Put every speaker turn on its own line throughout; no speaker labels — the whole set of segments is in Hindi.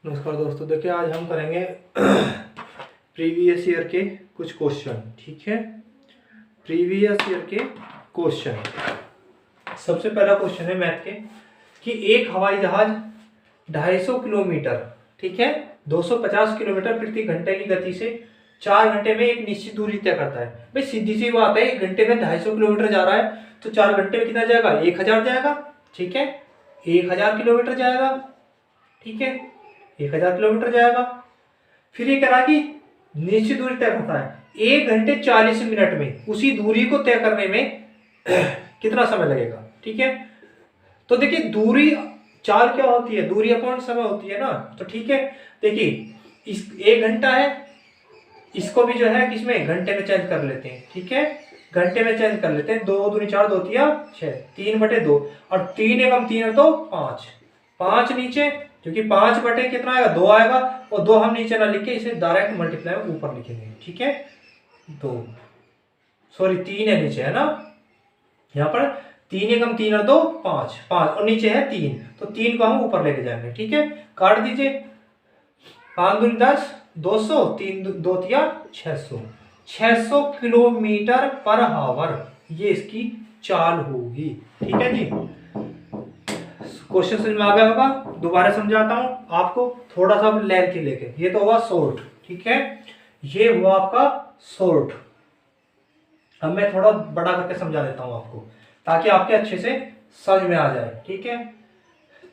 नमस्कार दोस्तों, देखिए आज हम करेंगे प्रीवियस ईयर के कुछ क्वेश्चन। ठीक है, प्रीवियस ईयर के क्वेश्चन। सबसे पहला क्वेश्चन है मैथ के कि एक हवाई जहाज 250 किलोमीटर, ठीक है, 250 किलोमीटर प्रति घंटे की गति से 4 घंटे में एक निश्चित दूरी तय करता है। भाई सीधी सी बात है, एक घंटे में 250 किलोमीटर जा रहा है तो 4 घंटे में कितना जाएगा? 1000 जाएगा। ठीक है, 1000 किलोमीटर जाएगा। ठीक है, 1000 किलोमीटर जाएगा। फिर ये कह रहा कि निश्चित दूरी तय करता है 1 घंटे 40 मिनट में, उसी दूरी को तय करने में कितना समय लगेगा। ठीक है, तो देखिए दूरी चाल क्या होती है, दूरी अपॉन समय होती है ना। तो ठीक है, देखिए इस 1 घंटा है, इसको भी जो है किसमें घंटे में चेंज कर लेते हैं। ठीक है, घंटे में चेंज कर लेते हैं। 2 दूनी 4, 2 तिया 6, 3/2 और 3 एकम 3 है तो 5, 5 नीचे, क्योंकि 5 बटे कितना आएगा? 2 आएगा, और 2 हम नीचे ना लिख के इसे डायरेक्ट मल्टीप्लाई में ऊपर लिखेंगे। ठीक है, 2 सॉरी 3 है नीचे, है ना। यहाँ पर 3 एकम 3 और 2 5, 5 और नीचे है 3, तो 3 को हम ऊपर लेके जाएंगे। ठीक है, काट दीजिए। 5 दूनी 10, 200, 3 2 तिया 600, 600 किलोमीटर पर आवर ये इसकी चाल होगी। ठीक है जी, क्वेश्चन समझ में आ गया होगा। दोबारा समझाता हूं आपको, थोड़ा सा लेंथ ही लेके। ये तो हुआ शॉर्ट, ठीक है, ये हुआ आपका शॉर्ट। अब मैं थोड़ा बड़ा करके समझा देता हूं आपको, ताकि आपके अच्छे से समझ में आ जाए। ठीक है,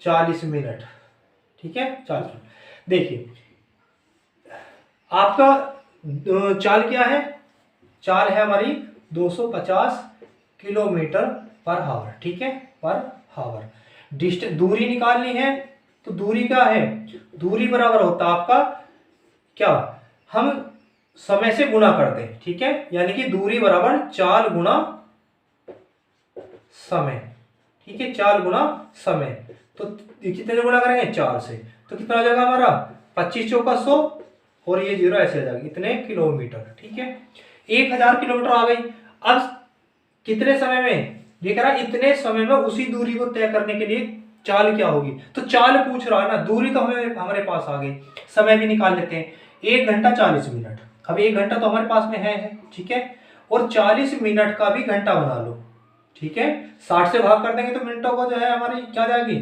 40 मिनट, ठीक है 40 मिनट। देखिए आपका चाल क्या है? चाल है हमारी 250 किलोमीटर पर आवर। ठीक है, पर आवर। डिस्टेंस दूरी निकालनी है, तो दूरी क्या है? दूरी बराबर होता है आपका क्या? हम समय से गुणा कर दें। ठीक है, यानी कि दूरी बराबर चाल गुणा समय। ठीक है, चाल गुणा समय। तो कितने से गुणा करेंगे? 4 से। तो कितना हो जाएगा हमारा? 25 चौका 100 और ये 0 ऐसे आ जाएगा, इतने किलोमीटर। ठीक है, 1000 किलोमीटर आ गई। अब कितने समय में? ये कह रहा है इतने समय में उसी दूरी को तय करने के लिए चाल क्या होगी। तो चाल पूछ रहा है ना, दूरी तो हमारे पास आ गई, समय भी निकाल लेते हैं। 1 घंटा 40 मिनट। अब 1 घंटा तो हमारे पास में है। ठीक है, और 40 मिनट का भी घंटा बना लो। ठीक है, 60 से भाग कर देंगे तो मिनटों को जो है हमारी क्या जाएगी?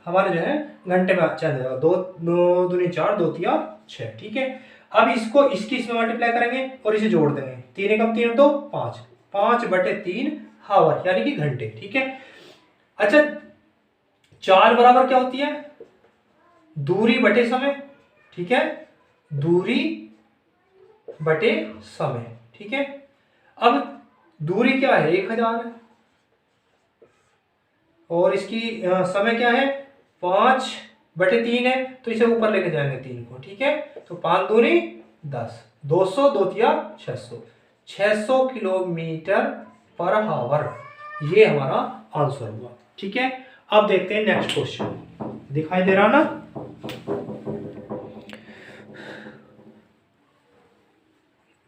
हमारे जो है घंटे में अच्छा जाएगा। 2 दूनी 4, 2 तिया 6। ठीक है, अब इसको इसमें मल्टीप्लाई करेंगे और इसे जोड़ देंगे। 3 एकम 3 तो 5, 5/3 हावर यानी कि घंटे। ठीक है, अच्छा चाल बराबर क्या होती है? दूरी बटे समय। ठीक है, दूरी बटे समय। ठीक है, अब दूरी क्या है? 1000 है, और इसकी समय क्या है? 5/3 है, तो इसे ऊपर लेके जाएंगे 3 को। ठीक है, तो 5 दूनी 10, 200, 2 तिया 600, 600 किलोमीटर पर आवर ये हमारा आंसर हुआ। ठीक है, अब देखते हैं नेक्स्ट क्वेश्चन। दिखाई दे रहा ना?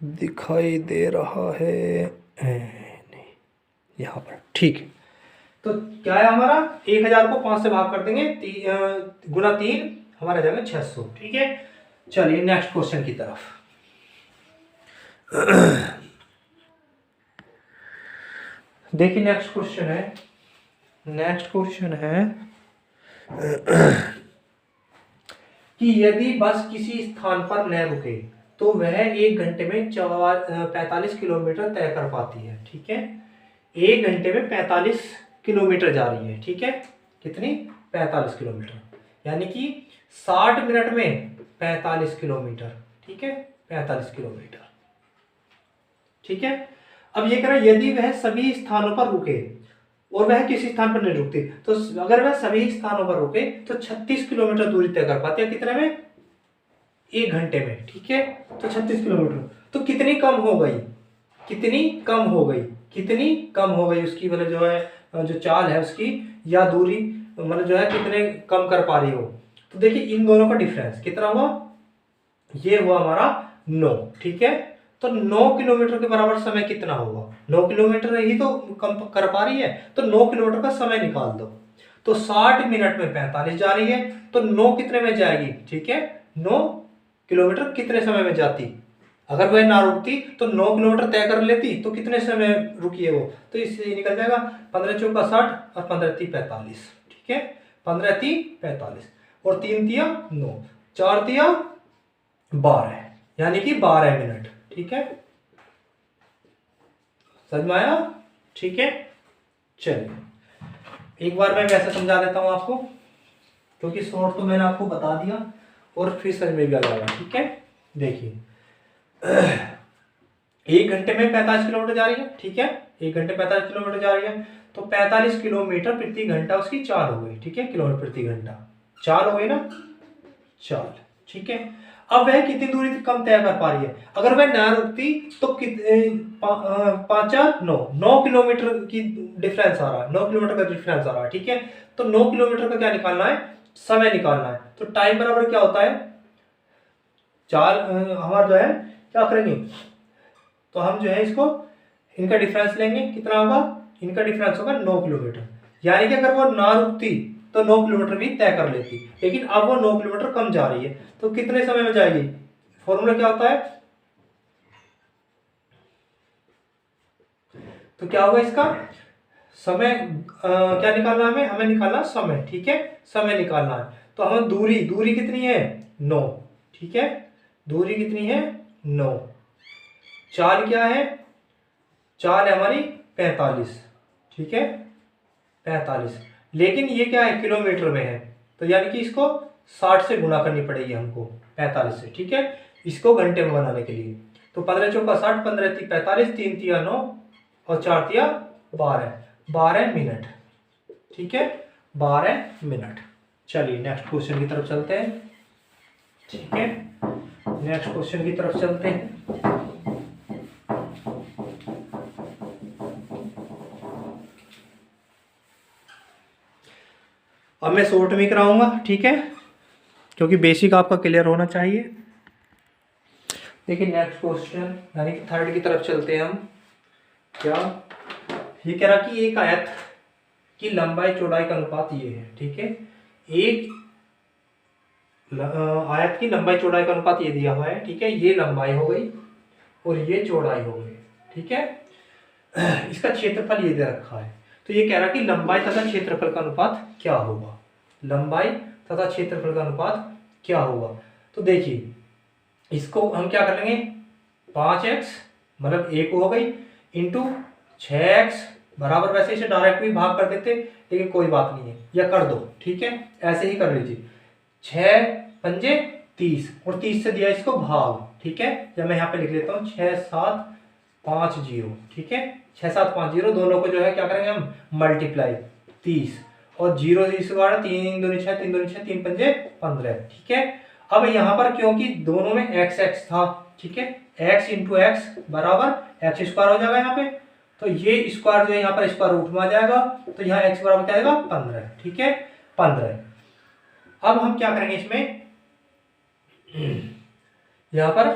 दिखाई दे रहा है नहीं, यहां पर। ठीक है, तो क्या है हमारा? 1000 को 5 से भाग कर देंगे, गुना 3 हमारा जाएगा 600। ठीक है, चलिए नेक्स्ट क्वेश्चन की तरफ। देखिए नेक्स्ट क्वेश्चन है, नेक्स्ट क्वेश्चन है कि यदि बस किसी स्थान पर न रुके तो वह 1 घंटे में 45 किलोमीटर तय कर पाती है। ठीक है, 1 घंटे में 45 किलोमीटर जा रही है। ठीक है, कितनी? 45 किलोमीटर, यानी कि 60 मिनट में 45 किलोमीटर। ठीक है, 45 किलोमीटर। ठीक है, अब ये कह रहा है यदि वह सभी स्थानों पर रुके, और वह किसी स्थान पर नहीं रुकती, तो अगर वह सभी स्थानों पर रुके तो 36 किलोमीटर दूरी तय कर पाती है। कितने में? 1 घंटे में। ठीक है, तो 36 किलोमीटर तो कितनी कम हो गई? कितनी कम हो गई? कितनी कम हो गई उसकी, मतलब जो है जो चाल है उसकी, या दूरी मतलब जो है कितने कम कर पा रही हो। तो देखिए इन दोनों का डिफरेंस कितना हुआ? ये हुआ हमारा 9। ठीक है, तो 9 किलोमीटर के बराबर समय कितना होगा? 9 किलोमीटर ही तो कम कर पा रही है, तो 9 किलोमीटर का समय निकाल दो। तो 60 मिनट में 45 जा रही है, तो 9 कितने में जाएगी, ठीक है, 9 किलोमीटर कितने समय में जाती। अगर वह ना रुकती तो 9 किलोमीटर तय कर लेती, तो कितने समय रुकी है वो, तो इससे निकल जाएगा 15 चौका 60 और 15 ती 45, ठीक है, 15 ती 45 और 3 तिया 9, 4 तिया 12, यानी कि 12 मिनट, ठीक है, समझ में आया, ठीक है। चलिए एक बार मैं वैसे समझा देता हूं आपको, क्योंकि शॉर्ट तो मैंने आपको बता दिया और फिर समझ में भी आ जाएगा, ठीक है। देखिए 1 घंटे में 45 किलोमीटर जा रही है, ठीक है, 1 घंटे 45 किलोमीटर जा रही है, तो 45 किलोमीटर प्रति घंटा उसकी चाल हो गई, ठीक है, किलोमीटर प्रति घंटा चाल हो गई ना, चाल, ठीक है। अब वह कितनी दूरी कम तय कर पा रही है, अगर वह ना रुकती तो 5 4 9 किलोमीटर की डिफरेंस आ रहा है, 9 किलोमीटर का डिफरेंस आ रहा है, ठीक है। तो 9 किलोमीटर का क्या निकालना है, समय निकालना है। तो टाइम बराबर क्या होता है, चाल हमारा जो है क्या करेंगे, तो हम जो है इसको इनका डिफरेंस लेंगे, कितना होगा, इनका डिफरेंस होगा 9 किलोमीटर, यानी कि अगर वो ना रुकती तो 9 किलोमीटर भी तय कर लेती, लेकिन अब वो 9 किलोमीटर कम जा रही है, तो कितने समय में जाएगी। फॉर्मूला क्या होता है, तो क्या होगा इसका समय, क्या निकालना है हमें निकालना समय, ठीक है, समय निकालना है। तो हमें दूरी कितनी है 9, ठीक है, दूरी कितनी है 9, चाल क्या है, चाल है हमारी 45, ठीक है, 45, लेकिन ये क्या है किलोमीटर में है, तो यानी कि इसको 60 से गुणा करनी पड़ेगी हमको 45 से, ठीक है, इसको घंटे में बनाने के लिए। तो 15 चौका 60, 15 ती 45, 3 तिया 9 और 4 तिया 12 मिनट, ठीक है, 12 मिनट। चलिए नेक्स्ट क्वेश्चन की तरफ चलते हैं, ठीक है, नेक्स्ट क्वेश्चन की तरफ चलते हैं। अब मैं शॉर्ट में कराऊंगा, ठीक है, क्योंकि बेसिक आपका क्लियर होना चाहिए। देखिए नेक्स्ट क्वेश्चन यानी कि थर्ड की तरफ चलते हैं हम। क्या ये कह रहा कि एक आयत की लंबाई चौड़ाई का अनुपात ये है, ठीक है, एक आयत की लंबाई चौड़ाई का अनुपात ये दिया हुआ है, ठीक है, ये लंबाई हो गई और ये चौड़ाई हो गई, ठीक है, इसका क्षेत्रफल ये दे रखा है। तो ये कह रहा कि लंबाई तथा क्षेत्रफल का अनुपात क्या होगा, लंबाई तथा क्षेत्रफल का अनुपात क्या होगा। तो देखिए इसको हम क्या कर लेंगे, 5x मतलब 1 हो गई इंटू 6x बराबर, वैसे इसे डायरेक्ट भी भाग कर देते लेकिन कोई बात नहीं है, या कर दो, ठीक है, ऐसे ही कर लीजिए, 6 पंजे 30 और 30 से दिया इसको भाग, ठीक है, जब मैं यहाँ पे लिख लेता हूँ 6 7 5 0, ठीक है, 6 7 5 0, दोनों को जो है क्या करेंगे हम मल्टीप्लाई 30 और 0 से इसको 3 दूनी 6 3 दूनी 6 3 पंजे 15, ठीक है। अब यहाँ पर क्योंकि दोनों में x x था, ठीक है, x इंटू एक्स बराबर एक्स स्क्वायर हो जाएगा यहाँ पे, तो ये स्क्वायर जो है यहाँ पर स्क्वायर रूट में आ जाएगा, तो यहाँ x बराबर क्या आएगा 15, ठीक है, 15। अब हम क्या करेंगे इसमें, यहाँ पर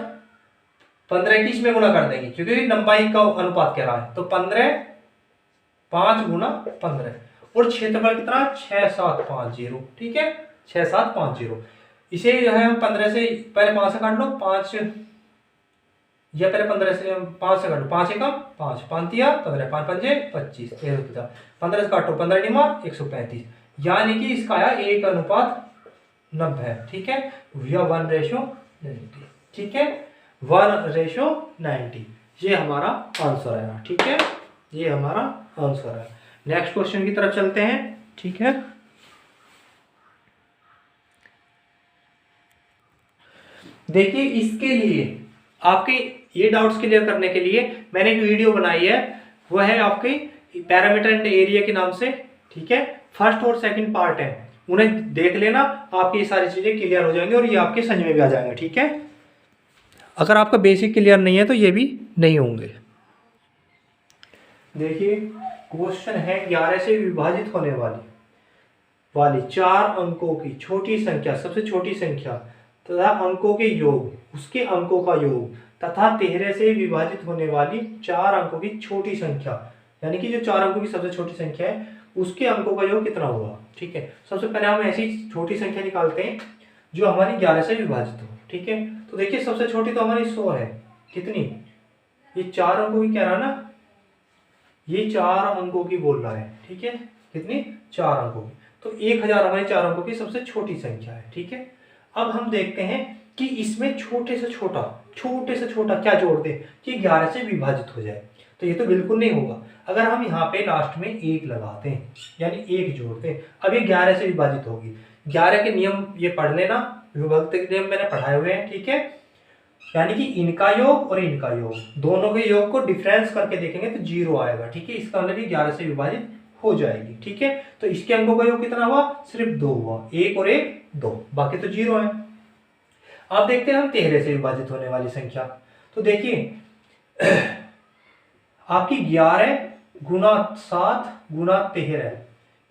15 की इसमें गुणा कर देंगे क्योंकि लंबाई का अनुपात कह रहा है, तो 15 5 गुना 15 और क्षेत्रफल कितना 6 7 5 0, ठीक है, 6 7 5 0। इसे जो है हम 15 से पहले 5 से काट लो, 5 या पहले 15 से 5 से काटो, 5 एकम 5 5 तिया 15 5 पंजे 25 15 से काटो 15 डिमा 135, यानी कि इसका आया 1:90, ठीक है, या 1:90, ठीक है, 1:90, ये हमारा आंसर है, ठीक है, ये हमारा आंसर है। नेक्स्ट क्वेश्चन की तरफ चलते हैं, ठीक है। देखिए इसके लिए आपके ये डाउट्स क्लियर करने के लिए मैंने एक वीडियो बनाई है, वह है आपकी पैरामीटर एंड एरिया के नाम से, ठीक है, फर्स्ट और सेकंड पार्ट है, उन्हें देख लेना, आपकी ये सारी चीजें क्लियर हो जाएंगी और ये आपके समझ में भी आ जाएंगे, ठीक है। अगर आपका बेसिक क्लियर नहीं है तो ये भी नहीं होंगे। देखिए क्वेश्चन है 11 से विभाजित होने वाली 4 अंकों की छोटी संख्या, सबसे छोटी संख्या तथा अंकों के योग, उसके अंकों का योग तथा 13 से विभाजित होने वाली 4 अंकों की छोटी संख्या, यानी कि जो 4 अंकों की सबसे छोटी संख्या है उसके अंकों का योग कितना होगा। ठीक है, सबसे पहले हम ऐसी छोटी संख्या निकालते हैं जो हमारी 11 से विभाजित हो। ठीक है, तो देखिए सबसे छोटी तो हमारी 100 है। कितनी, ये 4 अंकों की कह रहा है ना, ये 4 अंकों की बोल रहा है। ठीक है, कितनी, 4 अंकों की। तो 1000 हमारी 4 अंकों की सबसे छोटी संख्या है। ठीक है, अब हम देखते हैं कि इसमें छोटे से छोटा क्या जोड़ दें कि 11 से विभाजित हो जाए। तो ये तो बिल्कुल नहीं होगा। अगर हम यहाँ पे लास्ट में 1 लगाते हैं यानी 1 जोड़ते हैं, अब ये 11 से विभाजित होगी। 11 के नियम ये पढ़ लेना, विभक्त के नियम मैंने पढ़ाए हुए हैं। ठीक है, यानी कि इनका योग और इनका योग, दोनों के योग को डिफरेंस करके देखेंगे तो 0 आएगा। ठीक है, इसका मतलब 11 से विभाजित हो जाएगी। ठीक है, तो इसके अंकों का योग कितना हुआ, सिर्फ 2 हुआ, 1 और 1 2, बाकी तो 0 है। अब देखते हैं हम 13 से विभाजित होने वाली संख्या। तो देखिए आपकी 11 गुना 7 गुना 13,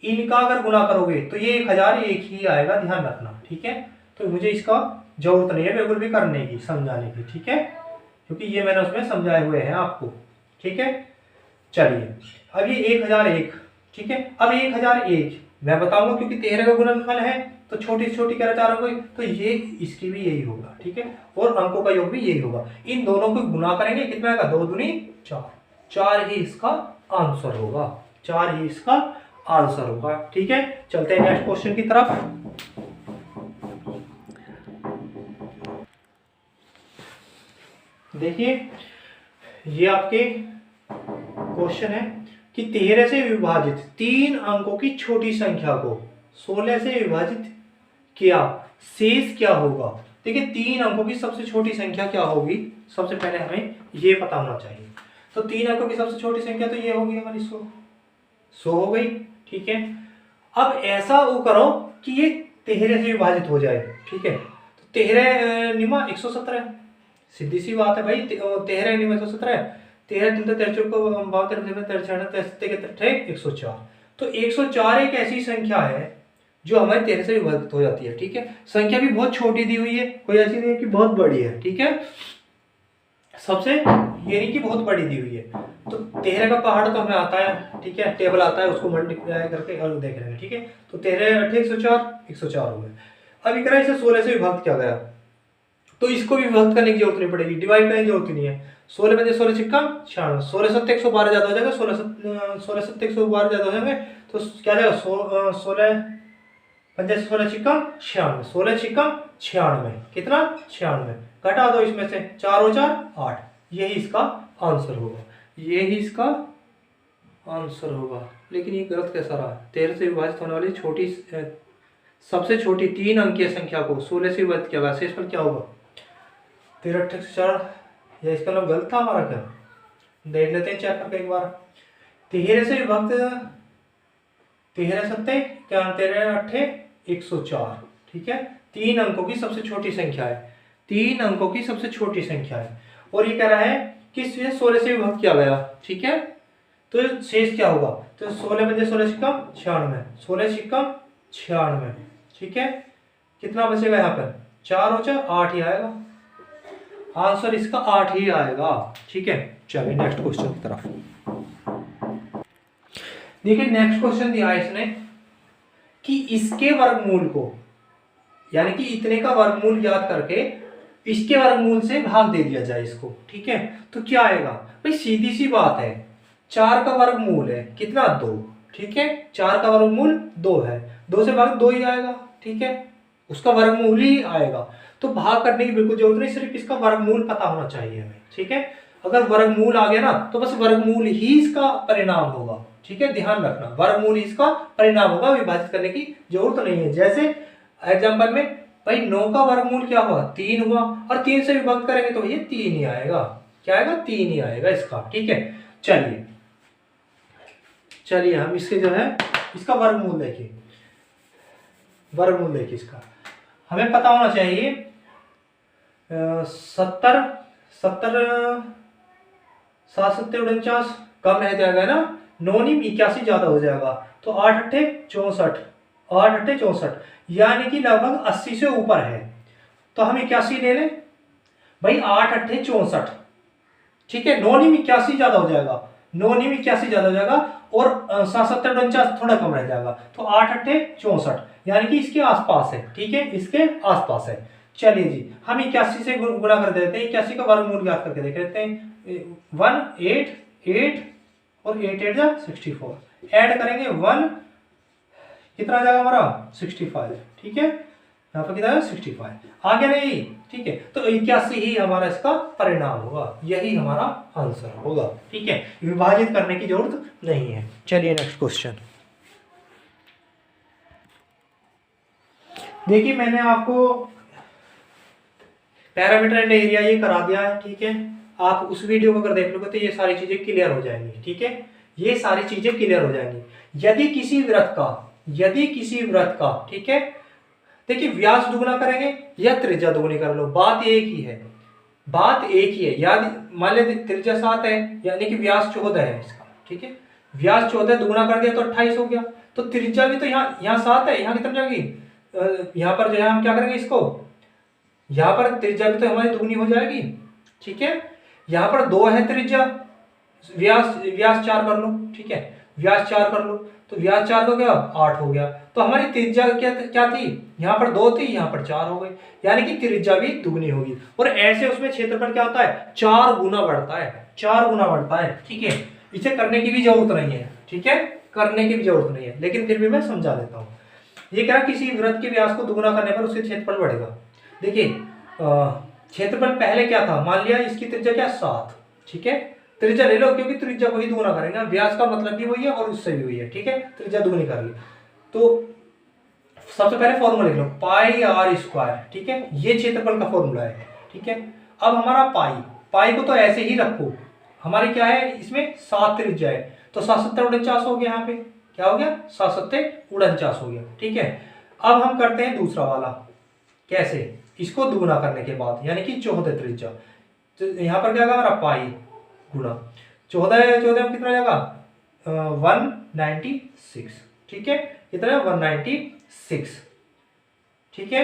इनका अगर गुना करोगे तो ये 1001 ही आएगा, ध्यान रखना। ठीक है, तो मुझे इसका जरूरत नहीं है बिल्कुल भी करने की, समझाने की। ठीक है, क्योंकि ये मैंने उसमें समझाए हुए हैं आपको। ठीक है, चलिए अब ये 1001। ठीक है, अब 1001 मैं बताऊंगा क्योंकि 13 का गुणनफल है तो छोटी छोटी कह रहा 4 अंकों, तो ये इसकी भी यही होगा। ठीक है, और अंकों का योग भी यही होगा। इन दोनों को गुना करेंगे, कितना आएगा, 2 दूनी 4, 4 ही इसका आंसर होगा, 4 ही इसका आंसर होगा। ठीक है, चलते हैं नेक्स्ट क्वेश्चन की तरफ। देखिए ये आपके क्वेश्चन है कि 13 से विभाजित 3 अंकों की छोटी संख्या को 16 से विभाजित किया, शेष क्या होगा। देखिए 3 अंकों की सबसे छोटी संख्या क्या होगी, सबसे पहले हमें ये पता होना चाहिए। तो 3 अंकों की सबसे छोटी संख्या तो ये होगी हमारी 100 हो गई। ठीक है, अब ऐसा वो करो कि ये 13 से विभाजित हो जाए। ठीक है, तो 13 निमा 117, सीधी सी बात है भाई, 13 निमा 117, 13 3 13 104। तो 104 एक ऐसी संख्या है जो हमारे 13 से विभाजित हो जाती है। ठीक है, संख्या भी बहुत छोटी दी हुई है, कोई ऐसी नहीं है कि बहुत बड़ी है। ठीक है, सबसे ये नहीं कि बहुत बड़ी दी हुई है। तो 13 का पहाड़ तो हमें आता है। ठीक है, टेबल आता है, उसको मल्टीप्लाई करके और देख लेंगे। ठीक है, तो 13 8 104 हो गए। अब इतना इसे 16 से विभक्त किया गया तो इसको भी विभक्त करने की जरूरत नहीं पड़ेगी, डिवाइड करने की जरूरत नहीं है। 16 बजे 16 छिक्का 96, 16 7 112 ज्यादा हो जाएगा, 16 7 112 ज्यादा हो जाएंगे तो क्या जाएगा, 16 5 16 छिक्का 96, 16 छिक्का 96, कितना 96, घटा दो इसमें से 4 और 4 8, यही इसका आंसर होगा, यही इसका आंसर होगा। लेकिन ये गलत कैसा रहा, 13 से विभाजित होने वाली छोटी सबसे छोटी 3 अंकीय संख्या को 16 से विभाजित किया गया, शेषफल क्या होगा 13 8 104, या इसका नाम गलत था हमारा क्या, देख लेते हैं चेक करके एक बार। 13 से विभक्त 13 7 क्या 13 8 104। ठीक है, 3 अंकों की सबसे छोटी संख्या है, 3 अंकों की सबसे छोटी संख्या है और ये कह रहा है कि 16 से विभक्त किया गया। ठीक है, तो शेष क्या होगा, तो 16 बजे 16 छिक्कम 96, 16 छिक्कम 96। ठीक है, कितना बचेगा यहाँ पर 4 और 4 8 ही आएगा, आंसर इसका 8 ही आएगा। ठीक है, चलिए नेक्स्ट क्वेश्चन की तरफ। देखिए नेक्स्ट क्वेश्चन दिया है इसने कि इसके वर्गमूल को, यानी कि इतने का वर्गमूल याद करके इसके वर्गमूल से भाग दे दिया जाए इसको। ठीक है, तो क्या आएगा भाई, सीधी सी बात है, 4 का वर्गमूल है कितना 2। ठीक है, 4 का वर्गमूल 2 है, 2 से भाग 2 ही आएगा। ठीक है, उसका वर्गमूल ही आएगा, तो भाग करने की बिल्कुल जरूरत नहीं, सिर्फ इसका वर्गमूल पता होना चाहिए हमें। ठीक है, अगर वर्गमूल आ गया ना तो बस वर्गमूल ही इसका परिणाम होगा। ठीक है, ध्यान रखना, वर्गमूल ही इसका परिणाम होगा, विभाजित करने की जरूरत नहीं है। जैसे एग्जांपल में भाई 9 का वर्गमूल क्या हुआ 3 हुआ, और 3 से विभक्त करेंगे तो ये 3 ही आएगा, क्या आएगा 3 ही आएगा इसका। ठीक है, चलिए हम इसके जो है इसका वर्गमूल देखिए, वर्गमूल देखिए इसका हमें पता होना चाहिए 70 7 7 49 कम रह जाएगा ना, 9 81 ज्यादा हो जाएगा, तो 8 8 64, 8 8 64 यानी कि लगभग 80 से ऊपर है, तो हम 81 ले लें भाई, 8 8 64। ठीक है, 9 81 ज्यादा हो जाएगा 9 नहीं 81 ज्यादा हो जाएगा, और 7 7 49 थोड़ा कम रह जाएगा, तो 8 8 64, यानी कि इसके आसपास है। ठीक है, इसके आसपास है। चलिए जी, हम 81 से गुणा कर देते हैं, 81 का वर्गमूल ज्ञात करके देख लेते हैं। 1 8 8 और 8 8 जा 64, ऐड करेंगे 1, कितना आ जाएगा हमारा 65। ठीक है, यहाँ पर कितना है 65, आगे नहीं। ठीक है, तो 81 ही हमारा इसका परिणाम होगा, यही हमारा आंसर होगा। ठीक है, विभाजित करने की जरूरत नहीं है। चलिए नेक्स्ट क्वेश्चन देखिए, मैंने आपको पैरामीटर एंड एरिया ये करा दिया है। ठीक है, आप उस वीडियो को अगर देख लोगे तो ये सारी चीजें क्लियर हो जाएंगी। ठीक है, ये सारी चीजें क्लियर हो जाएंगी। यदि किसी वृत्त का ठीक है, देखिए व्यास दुगुना करेंगे या त्रिज्या दुगुनी कर लो, बात एक ही है, बात एक ही है। याद मान ले त्रिज्या 7 है, यानी कि व्यास 14 है इसका। ठीक है, व्यास 14 दुगुना कर दिया तो 28 हो गया, तो त्रिज्या भी तो यहाँ 7 है, यहाँ कितना जाएगी, यहाँ पर जो है हम क्या करेंगे इसको, यहाँ पर त्रिज्या भी तो हमारी दुगनी हो जाएगी। ठीक है, यहाँ पर 2 है त्रिज्या, व्यास 4 कर लो। ठीक है, व्यास 4 कर लो, तो व्यास 4 हो गया 8 हो गया, तो हमारी त्रिज्या क्या थी, यहाँ पर 2 थी, यहाँ पर 4 हो गई, यानी कि त्रिज्या भी दुगनी होगी। और ऐसे उसमें क्षेत्रफल क्या होता है, 4 गुना बढ़ता है, 4 गुना बढ़ता है। ठीक है, इसे करने की भी जरूरत नहीं है। ठीक है, करने की भी जरूरत नहीं है, लेकिन फिर भी मैं समझा देता हूँ। ये क्या, किसी वृत्त के व्यास को दुगुना करने पर उसके क्षेत्रफल बढ़ेगा। देखिए क्षेत्रफल पहले क्या था, मान लिया इसकी त्रिज्या क्या 7। ठीक है, त्रिज्या ले लो, क्योंकि त्रिज्या को ही दुगुना करेंगे, व्यास का मतलब भी वही है और उससे भी वही है। ठीक है, त्रिज्या दुगुनी कर ली, तो सबसे पहले फॉर्मूला लिख लो, पाई आर स्क्वायर। ठीक है, ये क्षेत्रफल का फॉर्मूला है। ठीक है, अब हमारा पाई को तो ऐसे ही रखो, हमारी क्या है इसमें 7 त्रिज्या है, तो 7 7 49 हो गया, यहाँ पे क्या हो गया 7 7 49 हो गया। ठीक है, अब हम करते हैं दूसरा वाला, कैसे, इसको दुगुना करने के बाद, यानी कि 14 त्रिज्या, तो यहाँ पर क्या होगा हमारा पाई गुना 14 में कितना जाएगा 196। ठीक है, कितना 196। ठीक है,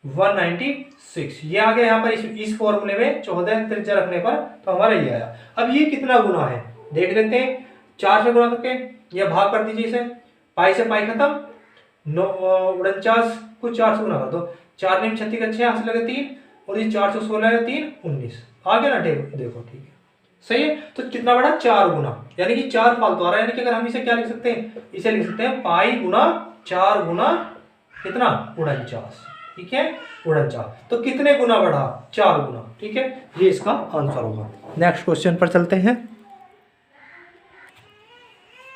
196 ये आ गया यहाँ पर इस फॉर्मूले में 14 त्रिज्या रखने पर, तो हमारा ये आया। अब ये कितना गुना है देख लेते हैं, 4 से गुना करके या भाग कर दीजिए इसे, पाई से पाई खत्म, 49 को 4 से गुना कर दो, 4 9 36 अच्छे यहाँ से लगे 3, और ये 416 है 3 19 आ गया ना, देखो ठीक है सही है। तो कितना बड़ा 4 गुना, यानी कि 4 फालतू आ रहा है, यानी कि अगर हम इसे क्या लिख सकते हैं, इसे लिख सकते हैं पाई गुना 4 गुना कितना 49। ठीक है, 49, तो कितने गुना बढ़ा 4 गुना। ठीक है, ये इसका आंसर होगा। नेक्स्ट क्वेश्चन पर चलते हैं,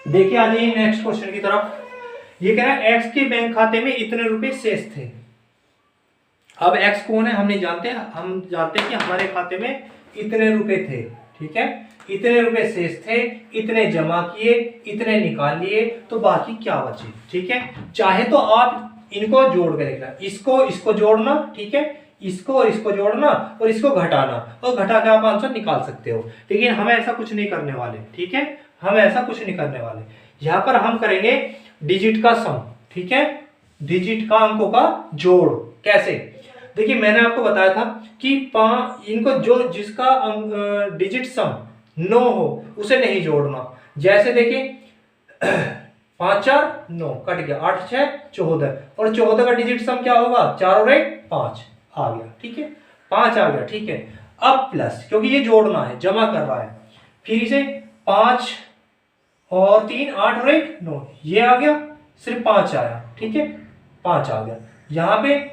देखिए आ जाइए नेक्स्ट क्वेश्चन की तरफ। ये कह रहा है एक्स के बैंक खाते में इतने रुपए शेष थे। अब एक्स कौन है हम नहीं जानते, हम जानते हैं कि हमारे खाते में इतने रुपए थे। ठीक है, इतने रुपए शेष थे, इतने जमा किए, इतने निकाल लिए, तो बाकी क्या बचे। ठीक है, चाहे तो आप इनको जोड़ के देखना, इसको जोड़ना, ठीक है, इसको और इसको जोड़ना और इसको घटाना, और घटा के आप आंसर निकाल सकते हो, लेकिन हम ऐसा कुछ नहीं करने वाले। ठीक है, हम ऐसा कुछ नहीं करने वाले, यहां पर हम करेंगे डिजिट का सम। ठीक है, डिजिट का अंकों का जोड़। कैसे, देखिए मैंने आपको बताया था कि इनको जो जिसका डिजिट सम 9 हो उसे नहीं जोड़ना। जैसे देखिए 5 4 9 कट गया, 8 6 14, और 14 का डिजिट सम क्या होगा 4 और 1 5 आ गया। ठीक है, 5 आ गया। ठीक है, अब प्लस, क्योंकि ये जोड़ना है, जमा कर रहा है, फिर इसे 5 और 3 8 और 1 9 ये आ गया, सिर्फ 5 आया। ठीक है, 5 आ गया, यहां पे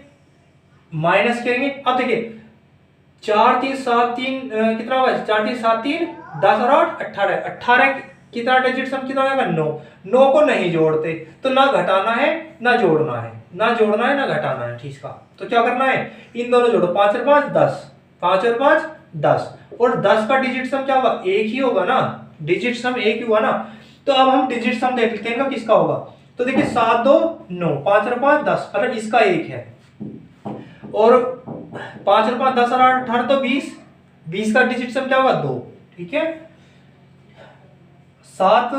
माइनस करेंगे। अब देखिए 4 3 7 3 कितना होगा, 4 3 7 3 10 और 8 18, 18 कितना डिजिट सम कितना आएगा 9। 9 को नहीं जोड़ते, तो ना घटाना है ना जोड़ना है, ना जोड़ना है ना घटाना है। ठीक है, तो क्या करना है, इन दोनों जोड़ो, 5 और 5 10, 5 और 5 10, और 10 का डिजिट सम क्या होगा, एक ही होगा ना, डिजिट सम एक ही हुआ ना। तो अब हम डिजिट सम देख लेते हैं किसका होगा, तो देखिए 7 2 9, 5 और 5 10, मतलब इसका 1 है, और 5 और 5 10 और 8 18, तो 20, 20 का डिजिट सम क्या होगा 2। ठीक है, 7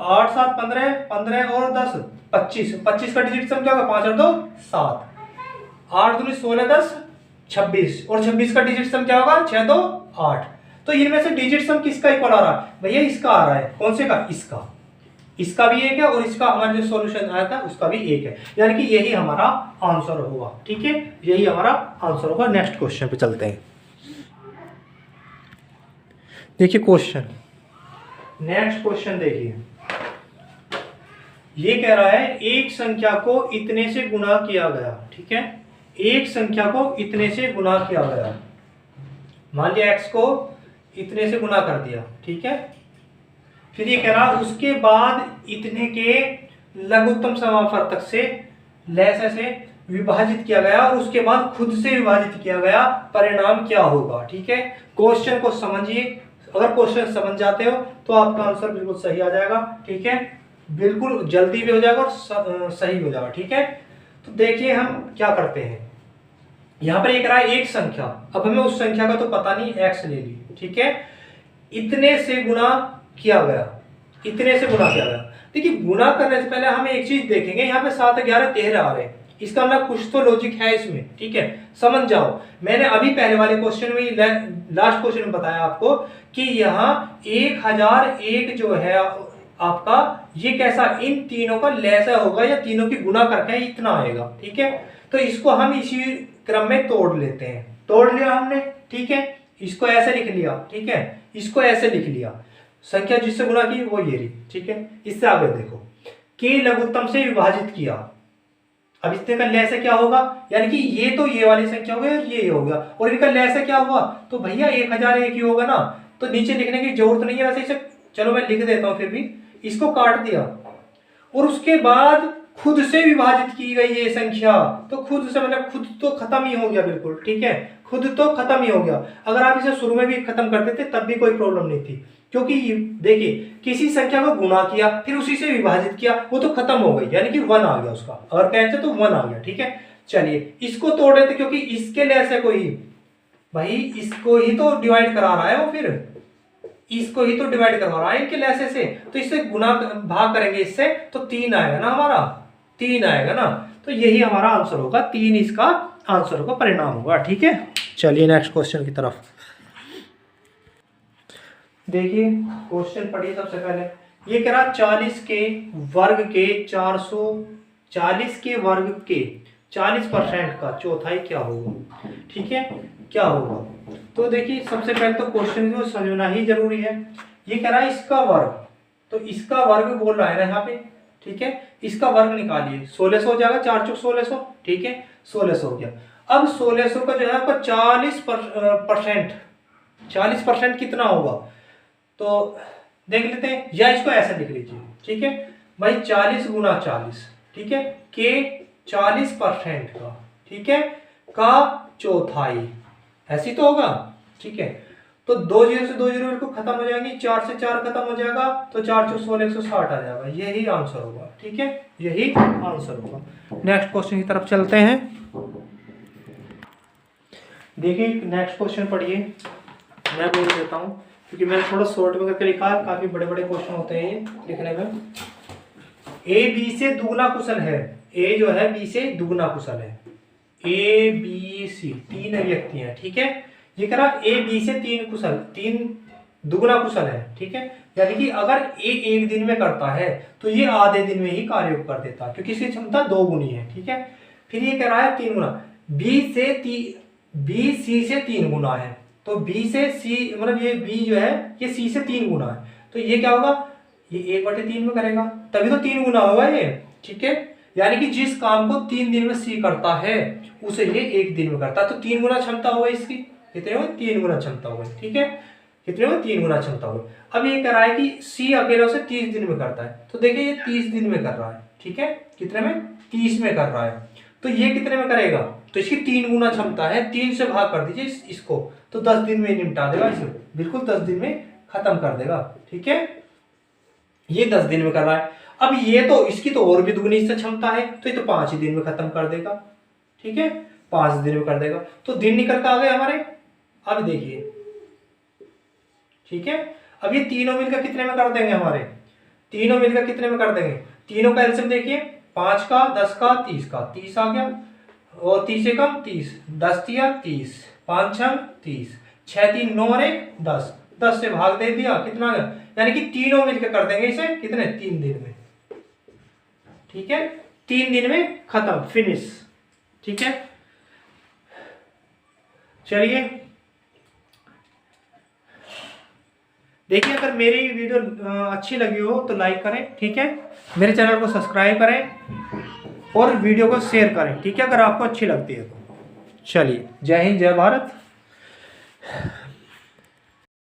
8 7 15, 15 और 10 25, 25 का डिजिट सम क्या होगा 5 और 2 7, 8 2 16 10 26, और 26 का डिजिट सम क्या होगा 6 2 8। तो इनमें से डिजिट सम किसका इक्वल आ रहा है भैया, इसका आ रहा है। कौन से का, इसका भी 1 है और इसका हमारा जो सॉल्यूशन आया था उसका भी 1 है, यानी कि यही हमारा आंसर होगा। ठीक है, यही हमारा आंसर होगा। नेक्स्ट क्वेश्चन पे चलते हैं। देखिए क्वेश्चन, नेक्स्ट क्वेश्चन देखिए, ये कह रहा है एक संख्या को इतने से गुणा किया गया। ठीक है, एक संख्या को इतने से गुणा किया गया, मान लिया x को इतने से गुणा कर दिया। ठीक है, फिर ये कह रहा उसके बाद इतने के लघुत्तम समापवर्तक से लैसे से विभाजित किया गया और उसके बाद खुद से विभाजित किया गया, परिणाम क्या होगा। ठीक है, क्वेश्चन को समझिए, अगर क्वेश्चन समझ जाते हो तो आपका आंसर बिल्कुल सही आ जाएगा। ठीक है, बिल्कुल जल्दी भी हो जाएगा और सही भी हो जाएगा। ठीक है, तो देखिए हम क्या करते हैं, यहाँ पर एक रहा है एक संख्या, अब हमें उस संख्या का तो पता नहीं, x ले ली। ठीक है, इतने से गुणा किया गया, इतने से गुणा किया गया। देखिए गुणा करने से पहले हम एक चीज देखेंगे, यहाँ पे 7, 11, 13 आ रहे हैं, इसका मतलब कुछ तो लॉजिक है इसमें। ठीक है, समझ जाओ, मैंने अभी पहले वाले क्वेश्चन में, लास्ट क्वेश्चन में बताया आपको कि यहाँ 1001 जो है आपका, ये कैसा, इन तीनों का लैसा होगा या तीनों की गुणा करके इतना आएगा। ठीक है, तो इसको हम इसी क्रम में तोड़ लेते हैं। तोड़ लिया हमने। ठीक है, इसको ऐसे लिख लिया। ठीक है, इसको ऐसे लिख लिया, संख्या जिससे गुणा की वो ये रही। ठीक है, इससे आगे देखो, के लघुत्तम से विभाजित किया, अब इससे का लैसे क्या होगा, यानी कि ये तो ये वाली संख्या हो गई और ये हो गया, और इनका लैसे क्या हुआ, तो भैया 1001 ही होगा ना, तो नीचे लिखने की जरूरत नहीं है। वैसे इसे चलो मैं लिख देता हूं, फिर भी इसको काट दिया और उसके बाद खुद से विभाजित की गई ये संख्या, तो खुद से मतलब खुद तो खत्म ही हो गया बिल्कुल। ठीक है, खुद तो खत्म ही हो गया। अगर आप इसे शुरू में भी खत्म कर देते तब भी कोई प्रॉब्लम नहीं थी, क्योंकि देखिए किसी संख्या को गुणा किया फिर उसी से विभाजित किया, वो तो खत्म हो गई, यानी कि 1 आ गया उसका, अगर कहें तो 1 आ गया। ठीक है, चलिए इसको तोड़ देते, क्योंकि इसके लैसे को ही, भाई इसको ही तो डिवाइड करा रहा है वो, फिर इसको ही तो डिवाइड करवा रहा है इनके लैसे से, तो इससे गुना भाग करेंगे इससे, तो 3 आएगा ना हमारा, 3 आएगा ना, तो यही हमारा आंसर होगा, 3 इसका आंसर होगा, परिणाम होगा। ठीक है, चलिए नेक्स्ट क्वेश्चन की तरफ देखिए। क्वेश्चन पढ़िए सबसे पहले, ये कह रहा 40 के वर्ग के 440 के वर्ग के 40% का चौथाई क्या होगा। ठीक है, क्या होगा, तो देखिए सबसे पहले तो क्वेश्चन को समझना ही जरूरी है। ये कह रहा है इसका वर्ग, तो इसका वर्ग बोल रहा है ना यहाँ पे। ठीक है, इसका वर्ग निकालिए, 1600 हो जाएगा, 4 चौक 1600। ठीक है, 1600 हो गया। अब 1600 का जो है आपका 40% कितना होगा, तो देख लेते हैं, या इसको ऐसा लिख लीजिए। ठीक है भाई, 40 गुना 40, ठीक है, के 40% का, ठीक है, का चौथाई, ऐसी तो होगा। ठीक है, तो 2 0 से 2 0 बिल्कुल खत्म हो जाएंगी, 4 से 4 खत्म हो जाएगा, तो 4 चौक 16 160 आ जाएगा, यही आंसर होगा। ठीक है, यही आंसर होगा। नेक्स्ट क्वेश्चन की तरफ चलते हैं। देखिए नेक्स्ट क्वेश्चन पढ़िए, मैं बोल देता हूँ क्योंकि मैंने थोड़ा शॉर्ट में करके लिखा है, काफी बड़े बड़े क्वेश्चन होते हैं ये लिखने में। ए बी से दुगना कुशल है, ए जो है बी से दुगना कुशल है, ए बी सी 3 व्यक्ति हैं। ठीक है, ये कह रहा ए बी से 3 दुगना कुशल है। ठीक है, यानी कि अगर ए 1 दिन में करता है तो ये आधे दिन में ही कार्य कर देता है, क्योंकि इसकी क्षमता 2 गुनी है। ठीक है, फिर ये कह रहा है 3 गुना, बी सी से 3 गुना है, तो बी से सी मतलब ये बी जो है ये सी से 3 गुना है, तो ये क्या होगा, ये 1/3 में करेगा, तभी तो 3 गुना होगा ये। ठीक है, यानी कि जिस काम को 3 दिन में सी करता है उसे ये 1 दिन में करता है, तो 3 गुना क्षमता हो गई इसकी, कितने हो, 3 गुना क्षमता हो गई। ठीक है, कितने हो, 3 गुना क्षमता हो गई। अब ये कह रहा है कि सी अकेला उसे 30 दिन में करता है, तो देखिए ये 30 दिन में कर रहा है। ठीक है, कितने में, 30 में कर रहा है, तो ये कितने में करेगा, तो इसकी 3 गुना क्षमता है, 3 से भाग कर दीजिए इसको, तो 10 दिन में निपटा देगा इसे, बिल्कुल 10 दिन में खत्म कर देगा। ठीक है, ये 10 दिन में कर रहा है। अब ये तो इसकी तो और भी दुगनी इससे क्षमता है, तो ये तो 5 ही दिन में खत्म कर देगा। ठीक है, 5 दिन में कर देगा, तो दिन निकल कर आ गए हमारे। अब देखिए, ठीक है, अब ये तीनों मिलकर कितने में कर देंगे हमारे, तीनों मिलकर कितने में कर देंगे, तीनों का एलसीएम देखिए, 5 का 10 का 30 का 30 आ गया, और 30 से कम 30, 10 तिया 30, 5 छंग 30, 6 3 9 और 1 10, 10 से भाग दे दिया, कितना आ गया, यानी कि तीनों मिलकर कर देंगे इसे कितने, 3 दिन में। ठीक है, 3 दिन में खत्म, फिनिश। ठीक है, चलिए देखिए, अगर मेरी वीडियो अच्छी लगी हो तो लाइक करें, ठीक है, मेरे चैनल को सब्सक्राइब करें और वीडियो को शेयर करें, ठीक है, अगर आपको अच्छी लगती है तो। चलिए, जय हिंद, जय भारत।